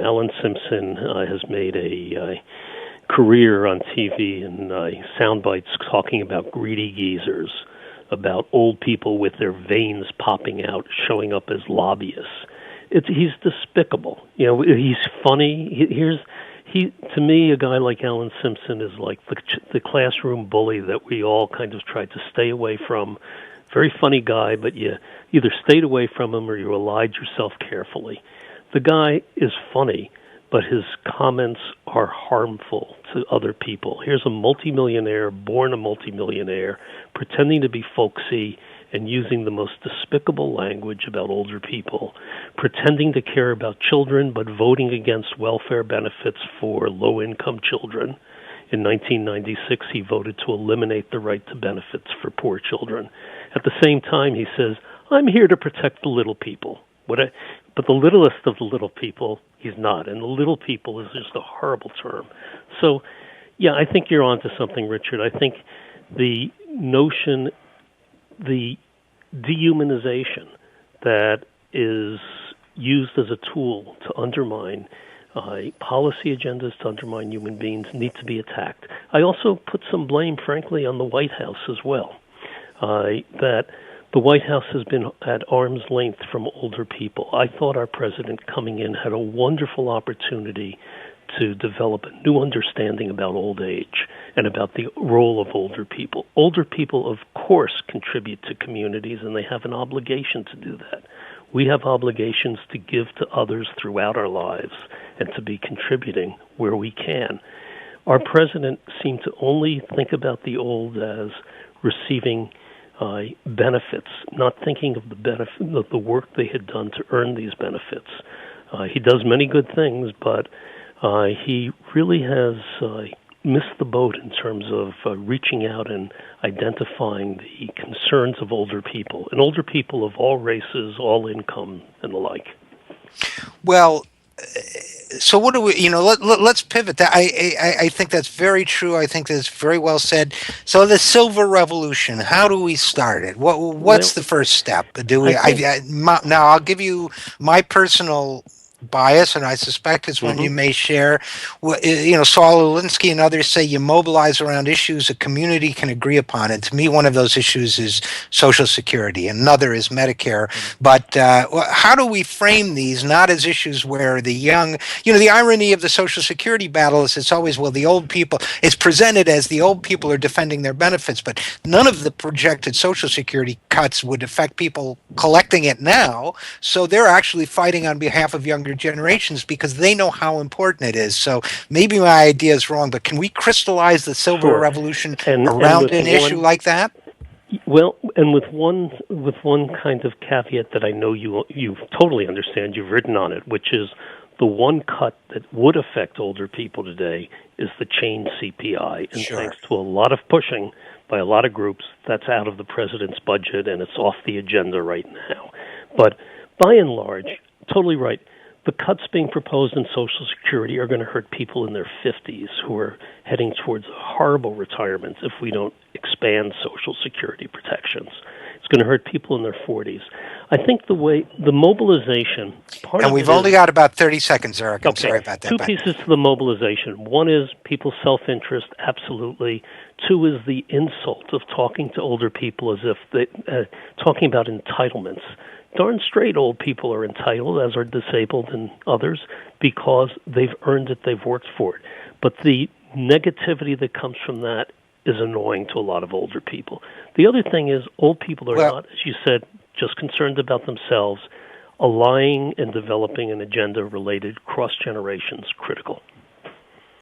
Alan Simpson has made a career on TV and sound bites talking about greedy geezers, about old people with their veins popping out, showing up as lobbyists. He's despicable. He's funny. To me, a guy like Alan Simpson is like the classroom bully that we all kind of tried to stay away from. Very funny guy, but you either stayed away from him or you allied yourself carefully. The guy is funny, but his comments are harmful to other people. Here's a multimillionaire, born a multimillionaire, pretending to be folksy and using the most despicable language about older people, pretending to care about children but voting against welfare benefits for low-income children. In 1996, he voted to eliminate the right to benefits for poor children. At the same time, he says, I'm here to protect the little people. But the littlest of the little people, he's not. And the little people is just a horrible term. So, yeah, I think you're onto something, Richard. I think the notion, the dehumanization that is used as a tool to undermine policy agendas, to undermine human beings, need to be attacked. I also put some blame, frankly, on the White House as well, that the White House has been at arm's length from older people. I thought our president coming in had a wonderful opportunity to develop a new understanding about old age and about the role of older people. Older people, of course, contribute to communities, and they have an obligation to do that. We have obligations to give to others throughout our lives and to be contributing where we can. Our president seemed to only think about the old as receiving benefits, not thinking of the benefit of the work they had done to earn these benefits. He does many good things, but he really has missed the boat in terms of reaching out and identifying the concerns of older people, and older people of all races, all income, and the like. Well, so what do we, let's pivot. I think that's very true. I think that's very well said. So the Silver Revolution, how do we start it? What's the first step? Now I'll give you my personal bias, and I suspect it's one you may share. Saul Alinsky and others say you mobilize around issues a community can agree upon. And to me, one of those issues is Social Security. Another is Medicare. But how do we frame these not as issues where the young, the irony of the Social Security battle is it's always, well, the old people, it's presented as the old people are defending their benefits, but none of the projected Social Security cuts would affect people collecting it now. So they're actually fighting on behalf of younger generations because they know how important it is. So maybe my idea is wrong, but can we crystallize the Silver Revolution around an issue like that? Well, and with one kind of caveat that I know you totally understand, you've written on it, which is the one cut that would affect older people today is the change CPI. And thanks to a lot of pushing by a lot of groups, that's out of the president's budget and it's off the agenda right now. But by and large, totally right. The cuts being proposed in Social Security are going to hurt people in their 50s who are heading towards horrible retirements if we don't expand Social Security protections. It's going to hurt people in their 40s. I think the mobilization part and we've only got about 30 seconds, Eric. I'm sorry about that. Two pieces to the mobilization. One is people's self-interest, absolutely. Two is the insult of talking to older people as if talking about entitlements. Darn straight old people are entitled, as are disabled and others, because they've earned it, they've worked for it. But the negativity that comes from that is annoying to a lot of older people. The other thing is old people are not, as you said, just concerned about themselves. Allying and developing an agenda related cross-generations critical.